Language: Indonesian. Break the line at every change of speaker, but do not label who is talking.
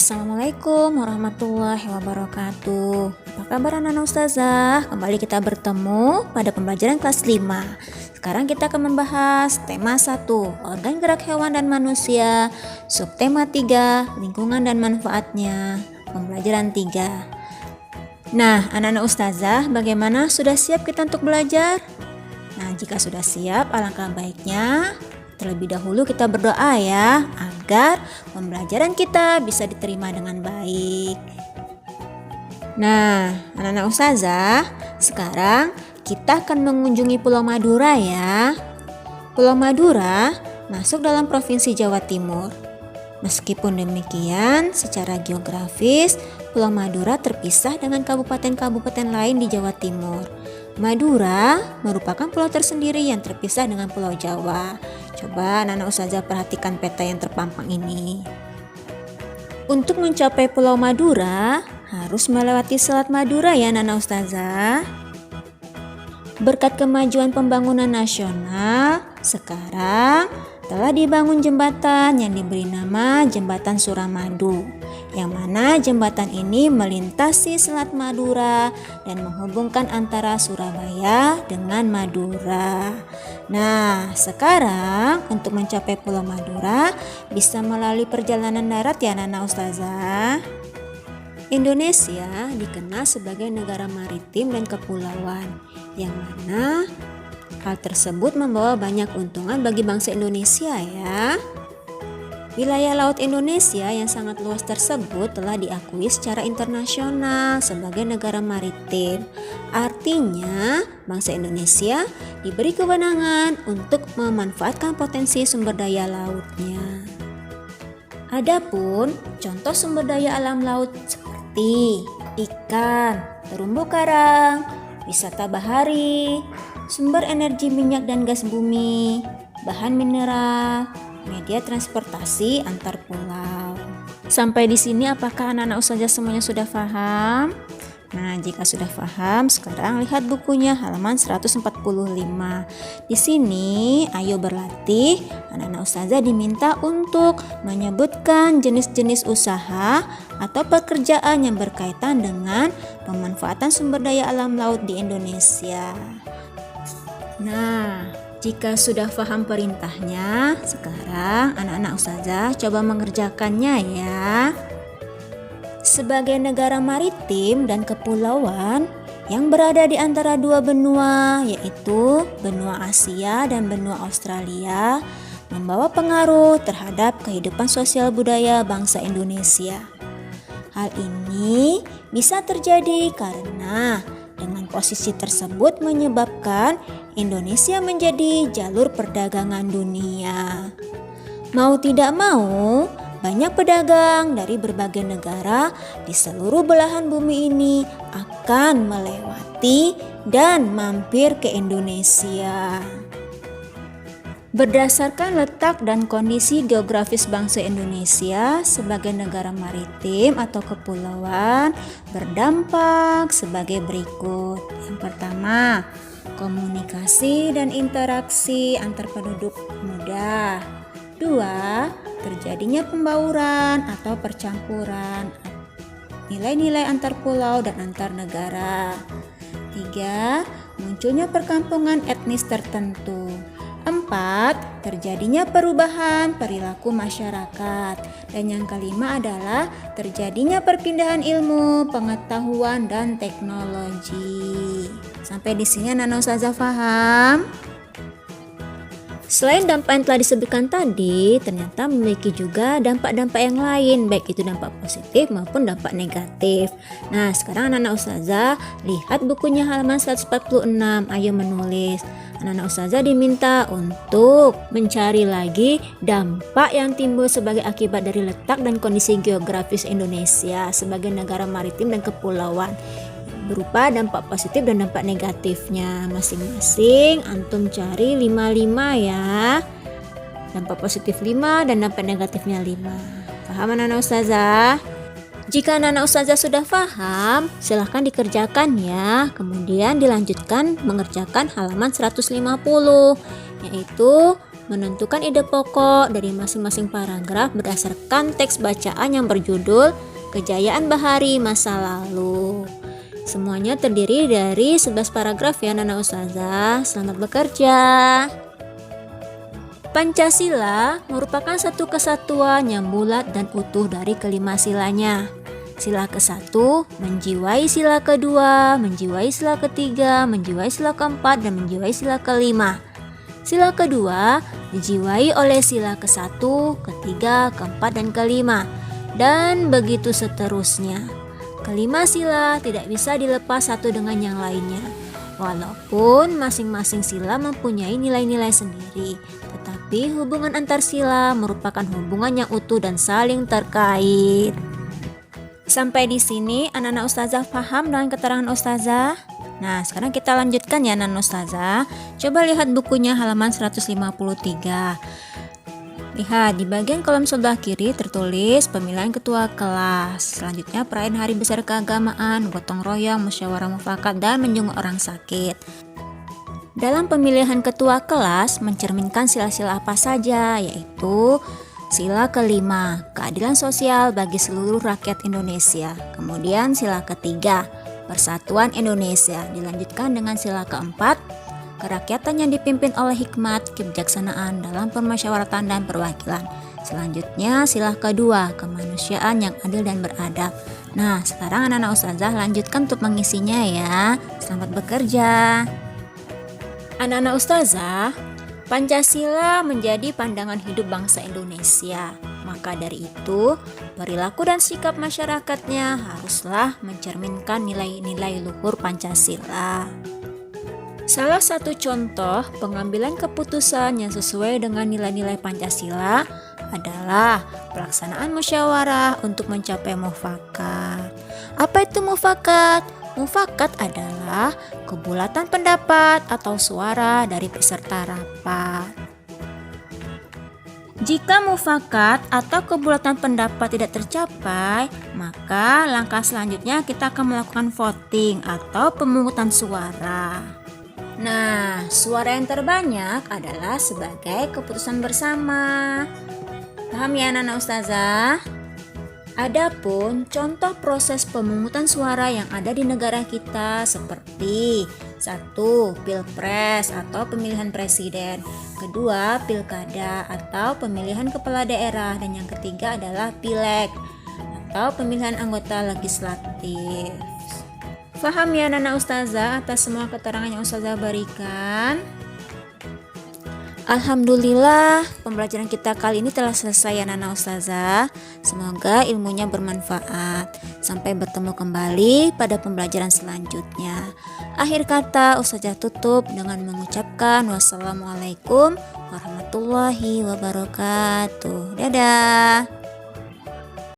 Assalamualaikum warahmatullahi wabarakatuh. Apa kabar anak-anak ustazah? Kembali kita bertemu pada pembelajaran kelas 5. Sekarang kita akan membahas tema 1, organ gerak hewan dan manusia. Subtema 3, lingkungan dan manfaatnya. Pembelajaran 3. Nah, anak-anak ustazah, bagaimana? Sudah siap kita untuk belajar? Nah, jika sudah siap, alangkah baiknya terlebih dahulu kita berdoa ya, agar pembelajaran kita bisa diterima dengan baik. Nah, anak-anak ustazah, sekarang kita akan mengunjungi Pulau Madura ya. Pulau Madura masuk dalam Provinsi Jawa Timur. Meskipun demikian, secara geografis, Pulau Madura terpisah dengan kabupaten-kabupaten lain di Jawa Timur. Madura merupakan pulau tersendiri yang terpisah dengan Pulau Jawa. Coba anak-anak ustazah perhatikan peta yang terpampang ini. Untuk mencapai Pulau Madura, harus melewati Selat Madura ya anak-anak ustazah. Berkat kemajuan pembangunan nasional, sekarang telah dibangun jembatan yang diberi nama Jembatan Suramadu, yang mana jembatan ini melintasi Selat Madura dan menghubungkan antara Surabaya dengan Madura. Nah, sekarang untuk mencapai Pulau Madura bisa melalui perjalanan darat ya anak-anak ustazah. Indonesia dikenal sebagai negara maritim dan kepulauan, yang mana hal tersebut membawa banyak keuntungan bagi bangsa Indonesia ya. Wilayah laut Indonesia yang sangat luas tersebut telah diakui secara internasional sebagai negara maritim. Artinya, bangsa Indonesia diberi kewenangan untuk memanfaatkan potensi sumber daya lautnya. Adapun contoh sumber daya alam laut seperti ikan, terumbu karang, wisata bahari, sumber energi minyak dan gas bumi, bahan mineral, media transportasi antar pulau. Sampai di sini apakah anak-anak ustazah semuanya sudah paham? Nah, jika sudah paham, sekarang lihat bukunya halaman 145. Di sini, ayo berlatih. Anak-anak ustazah diminta untuk menyebutkan jenis-jenis usaha atau pekerjaan yang berkaitan dengan pemanfaatan sumber daya alam laut di Indonesia. Nah, jika sudah paham perintahnya, sekarang anak-anak ustazah coba mengerjakannya ya. Sebagai negara maritim dan kepulauan yang berada di antara dua benua, yaitu benua Asia dan benua Australia, membawa pengaruh terhadap kehidupan sosial budaya bangsa Indonesia. Hal ini bisa terjadi karena dengan posisi tersebut menyebabkan Indonesia menjadi jalur perdagangan dunia. Mau tidak mau, banyak pedagang dari berbagai negara di seluruh belahan bumi ini akan melewati dan mampir ke Indonesia. Berdasarkan letak dan kondisi geografis bangsa Indonesia sebagai negara maritim atau kepulauan berdampak sebagai berikut. Yang pertama, komunikasi dan interaksi antar penduduk mudah. 2. Terjadinya pembauran atau percampuran nilai-nilai antar pulau dan antar negara. 3. Munculnya perkampungan etnis tertentu. 4. Terjadinya perubahan perilaku masyarakat. Dan yang kelima adalah terjadinya perpindahan ilmu, pengetahuan, dan teknologi. Sampai di sini anak-anak ustazah paham? Selain dampak yang telah disebutkan tadi, ternyata memiliki juga dampak-dampak yang lain, baik itu dampak positif maupun dampak negatif. Nah, sekarang anak-anak ustazah lihat bukunya halaman 146, ayo menulis. Anak-anak ustazah diminta untuk mencari lagi dampak yang timbul sebagai akibat dari letak dan kondisi geografis Indonesia sebagai negara maritim dan kepulauan, berupa dampak positif dan dampak negatifnya. Masing-masing antum cari 5 ya. Dampak positif 5 dan dampak negatifnya 5. Paham anak-anak ustazah? Jika anak-anak ustazah sudah paham, silahkan dikerjakan ya. Kemudian dilanjutkan mengerjakan halaman 150, yaitu menentukan ide pokok dari masing-masing paragraf berdasarkan teks bacaan yang berjudul Kejayaan Bahari Masa Lalu. Semuanya terdiri dari 11 paragraf ya Nana Ustazah. Selamat bekerja. Pancasila merupakan satu kesatuan yang bulat dan utuh dari kelima silanya. Sila ke-1 menjiwai sila kedua, menjiwai sila ketiga, menjiwai sila keempat, dan menjiwai sila kelima. Sila kedua dijiwai oleh sila ke-1, ketiga, keempat, dan kelima. Dan begitu seterusnya. Kelima sila tidak bisa dilepas satu dengan yang lainnya. Walaupun masing-masing sila mempunyai nilai-nilai sendiri, tetapi hubungan antar sila merupakan hubungan yang utuh dan saling terkait. Sampai di sini anak-anak Ustazah paham dengan keterangan Ustazah? Nah, sekarang kita lanjutkan ya anak-anak Ustazah. Coba lihat bukunya halaman 153. Lihat di bagian kolom sebelah kiri tertulis pemilihan ketua kelas. Selanjutnya perayaan hari besar keagamaan, gotong royong, musyawarah mufakat, dan menjenguk orang sakit. Dalam pemilihan ketua kelas mencerminkan sila-sila apa saja, yaitu sila kelima, keadilan sosial bagi seluruh rakyat Indonesia. Kemudian sila ketiga, persatuan Indonesia. Dilanjutkan dengan sila keempat, kerakyatan yang dipimpin oleh hikmat, kebijaksanaan dalam permusyawaratan dan perwakilan. Selanjutnya sila kedua, kemanusiaan yang adil dan beradab. Nah, sekarang anak-anak Ustazah lanjutkan untuk mengisinya ya. Selamat bekerja. Anak-anak Ustazah, Pancasila menjadi pandangan hidup bangsa Indonesia. Maka dari itu, perilaku dan sikap masyarakatnya haruslah mencerminkan nilai-nilai luhur Pancasila. Salah satu contoh pengambilan keputusan yang sesuai dengan nilai-nilai Pancasila adalah pelaksanaan musyawarah untuk mencapai mufakat. Apa itu mufakat? Mufakat adalah kebulatan pendapat atau suara dari peserta rapat. Jika mufakat atau kebulatan pendapat tidak tercapai, maka langkah selanjutnya kita akan melakukan voting atau pemungutan suara. Nah, suara yang terbanyak adalah sebagai keputusan bersama. Paham ya anak-anak Ustazah? Adapun contoh proses pemungutan suara yang ada di negara kita seperti 1. Pilpres atau pemilihan presiden, 2. Pilkada atau pemilihan kepala daerah, dan yang ketiga adalah pileg atau pemilihan anggota legislatif. Paham ya anak-anak Ustazah atas semua keterangan yang Ustazah berikan? Alhamdulillah, pembelajaran kita kali ini telah selesai ya anak-anak Ustazah. Semoga ilmunya bermanfaat. Sampai bertemu kembali pada pembelajaran selanjutnya. Akhir kata Ustazah tutup dengan mengucapkan wassalamualaikum warahmatullahi wabarakatuh. Dadah.